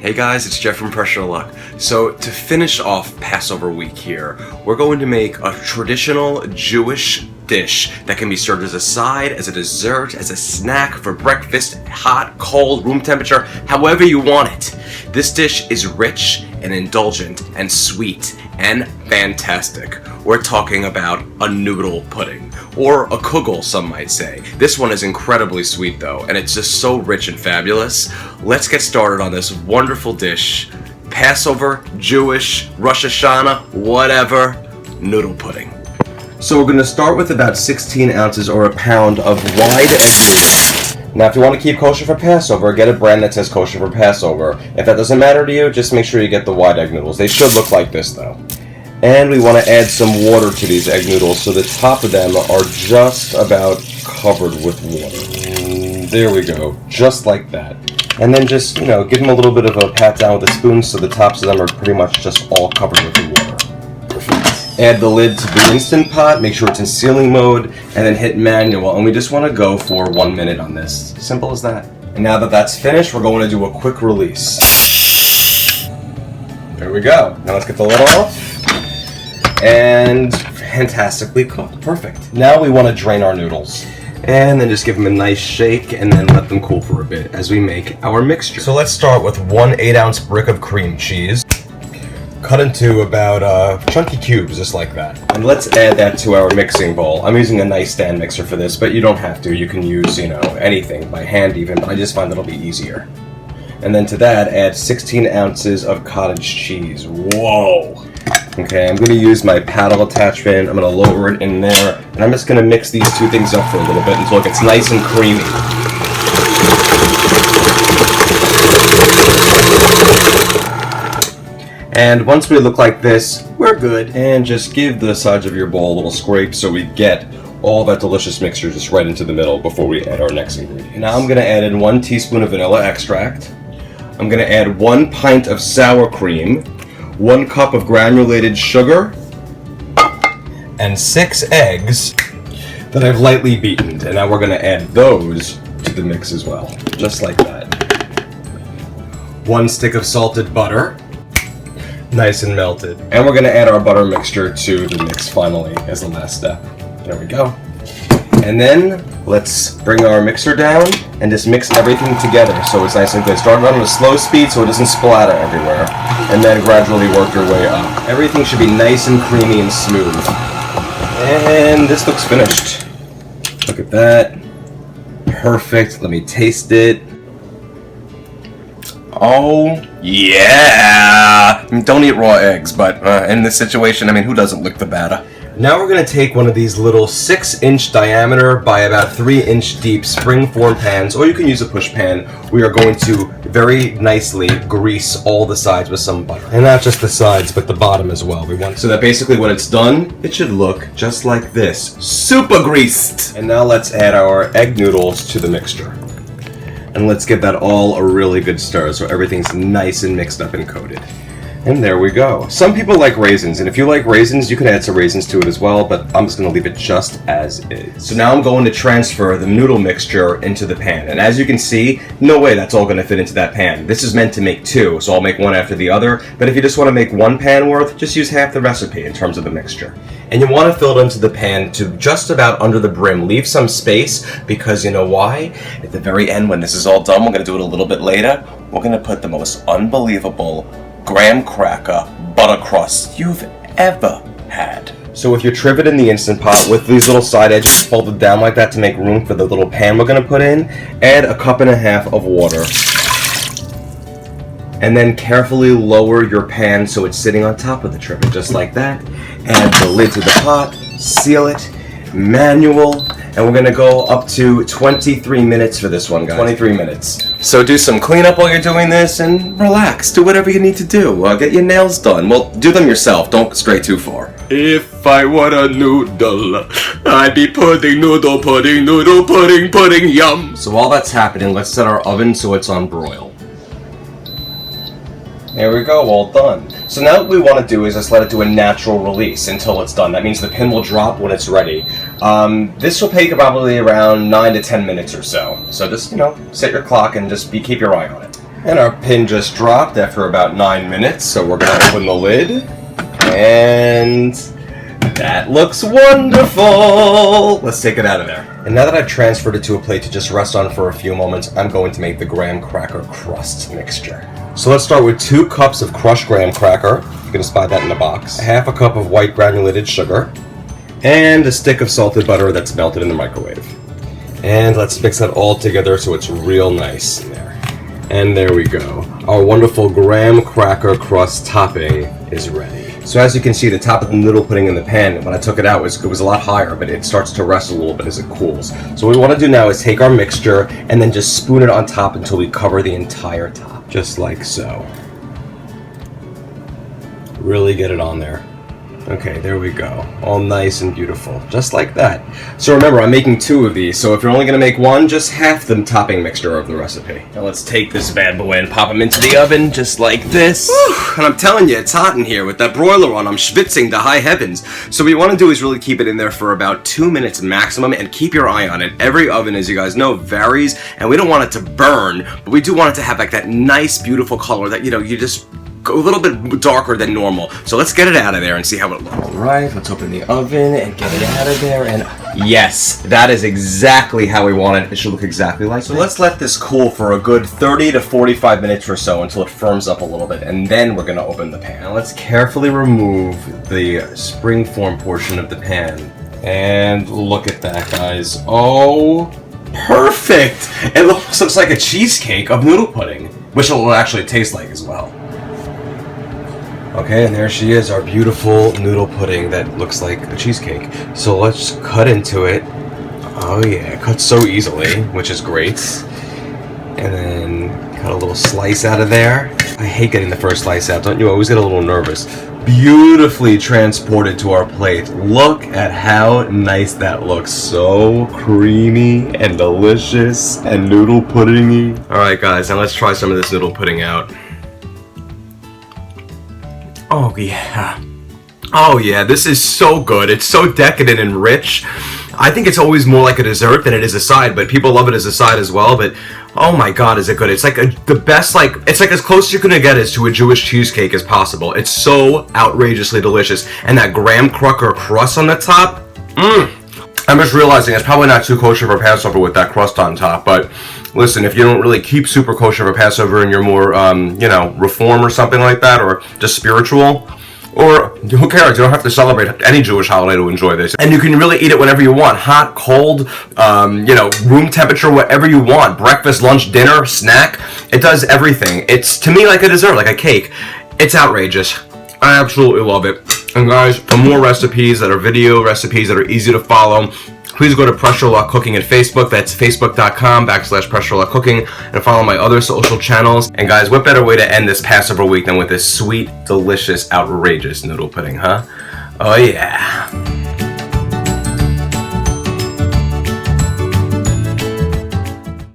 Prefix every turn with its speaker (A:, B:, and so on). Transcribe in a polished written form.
A: Hey guys, it's Jeff from Pressure Luck. So to finish off Passover week here, we're going to make a traditional Jewish dish that can be served as a side, as a dessert, as a snack, for breakfast, hot, cold, room temperature, however you want it. This dish is rich and indulgent and sweet and fantastic. We're talking about a noodle pudding, or a Kugel, some might say. This one is incredibly sweet though, and it's just so rich and fabulous. Let's get started on this wonderful dish. Passover, Jewish, Rosh Hashanah, whatever, noodle pudding. So we're going to start with about 16 ounces or a pound of wide egg noodles. Now if you want to keep kosher for Passover, get a brand that says kosher for Passover. If that doesn't matter to you, just make sure you get the wide egg noodles. They should look like this though. And we want to add some water to these egg noodles so the top of them are just about covered with water. There we go, just like that. And then just, give them a little bit of a pat down with a spoon so the tops of them are pretty much just all covered with the water. Perfect. Add the lid to the Instant Pot, make sure it's in sealing mode, and then hit manual. And we just want to go for 1 minute on this. Simple as that. And now that that's finished, we're going to do a quick release. There we go. Now let's get the lid off. And fantastically cooked. Perfect. Now we want to drain our noodles. And then just give them a nice shake and then let them cool for a bit as we make our mixture. So let's start with 1 8-ounce brick of cream cheese. Cut into about chunky cubes, just like that. And let's add that to our mixing bowl. I'm using a nice stand mixer for this, but you don't have to. You can use, anything, by hand even, but I just find it'll be easier. And then to that, add 16 ounces of cottage cheese. Whoa! Okay, I'm going to use my paddle attachment. I'm going to lower it in there, and I'm just going to mix these two things up for a little bit until it gets nice and creamy. And once we look like this, we're good. And just give the sides of your bowl a little scrape so we get all that delicious mixture just right into the middle before we add our next ingredient. Now I'm going to add in 1 teaspoon of vanilla extract. I'm going to add 1 pint of sour cream, 1 cup of granulated sugar, and 6 eggs that I've lightly beaten. And now we're going to add those to the mix as well, just like that. 1 stick of salted butter, nice and melted. And we're going to add our butter mixture to the mix finally as the last step. There we go. And then let's bring our mixer down and just mix everything together so it's nice and good. Start on a slow speed so it doesn't splatter everywhere, and then gradually work your way up. Everything should be nice and creamy and smooth. And this looks finished. Look at that. Perfect. Let me taste it. Oh, yeah! Don't eat raw eggs, but in this situation, who doesn't lick the batter? Now we're going to take one of these little 6-inch diameter by about 3-inch deep spring-form pans, or you can use a push pan. We are going to very nicely grease all the sides with some butter. And not just the sides, but the bottom as well. So that basically when it's done, it should look just like this. Super greased! And now let's add our egg noodles to the mixture. And let's give that all a really good stir so everything's nice and mixed up and coated. And there we go. Some people like raisins, and if you like raisins, you can add some raisins to it as well, but I'm just going to leave it just as is. So now I'm going to transfer the noodle mixture into the pan, and as you can see, no way that's all going to fit into that pan. This is meant to make 2, so I'll make one after the other, but if you just want to make 1 pan worth, just use half the recipe in terms of the mixture. And you want to fill it into the pan to just about under the brim. Leave some space, because you know why? At the very end, when this is all done, we're going to do it a little bit later, we're going to put the most unbelievable graham cracker butter crust you've ever had. So with your trivet in the Instant Pot, with these little side edges folded down like that to make room for the little pan we're going to put in, add 1.5 cups of water. And then carefully lower your pan so it's sitting on top of the trivet, just like that. Add the lid to the pot, seal it, manual, and we're going to go up to 23 minutes for this one, guys. 23 minutes. So do some cleanup while you're doing this and relax. Do whatever you need to do. Get your nails done. Well, do them yourself. Don't stray too far. If I were a noodle, I'd be pudding, noodle pudding, pudding, yum. So while that's happening, let's set our oven so it's on broil. There we go, all done. So now what we want to do is just let it do a natural release until it's done. That means the pin will drop when it's ready. This will take probably around 9 to 10 minutes or so. So just, set your clock and just keep your eye on it. And our pin just dropped after about 9 minutes, so we're gonna open the lid. And that looks wonderful! Let's take it out of there. And now that I've transferred it to a plate to just rest on for a few moments, I'm going to make the graham cracker crust mixture. So let's start with 2 cups of crushed graham cracker. You can just buy that in a box. Half a cup of white granulated sugar. And a stick of salted butter that's melted in the microwave. And let's mix that all together so it's real nice in there. And there we go. Our wonderful graham cracker crust topping is ready. So as you can see, the top of the noodle pudding in the pan, when I took it out, it was a lot higher, but it starts to rest a little bit as it cools. So what we want to do now is take our mixture and then just spoon it on top until we cover the entire top. Just like so. Really get it on there. Okay, there we go. All nice and beautiful. Just like that. So remember, I'm making 2 of these, so if you're only going to make 1, just half the topping mixture of the recipe. Now let's take this bad boy and pop them into the oven, just like this. Whew, and I'm telling you, it's hot in here. With that broiler on, I'm schwitzing to high heavens. So what you want to do is really keep it in there for about 2 minutes maximum, and keep your eye on it. Every oven, as you guys know, varies, and we don't want it to burn, but we do want it to have like that nice, beautiful color that, you just a little bit darker than normal. So let's get it out of there and see how it looks. Alright, let's open the oven and get it out of there. And yes, that is exactly how we want it. It should look exactly like that. So let's let this cool for a good 30 to 45 minutes or so until it firms up a little bit. And then we're going to open the pan. Now let's carefully remove the springform portion of the pan. And look at that, guys. Oh, perfect! It looks like a cheesecake of noodle pudding, which it will actually taste like as well. Okay, and there she is, our beautiful noodle pudding that looks like a cheesecake. So let's cut into it. Oh yeah, it cuts so easily, which is great. And then cut a little slice out of there. I hate getting the first slice out, don't you? I always get a little nervous. Beautifully transported to our plate. Look at how nice that looks. So creamy and delicious and noodle puddingy. Alright guys, now let's try some of this noodle pudding out. Oh yeah. Oh yeah, this is so good. It's so decadent and rich. I think it's always more like a dessert than it is a side, but people love it as a side as well. But oh my god, is it good. It's like the best, it's like as close as you're gonna get as to a Jewish cheesecake as possible. It's so outrageously delicious. And that graham cracker crust on the top, I'm just realizing it's probably not too kosher for Passover with that crust on top, but listen, if you don't really keep super kosher for Passover and you're more, Reform or something like that, or just spiritual, or who cares? You don't have to celebrate any Jewish holiday to enjoy this. And you can really eat it whenever you want. Hot, cold, room temperature, whatever you want. Breakfast, lunch, dinner, snack. It does everything. It's, to me, like a dessert, like a cake. It's outrageous. I absolutely love it. And guys, for more recipes that are video recipes that are easy to follow, please go to Pressure Luck Cooking at Facebook. That's facebook.com/Pressure Luck Cooking, and follow my other social channels. And guys, what better way to end this Passover week than with this sweet, delicious, outrageous noodle pudding, huh? Oh yeah.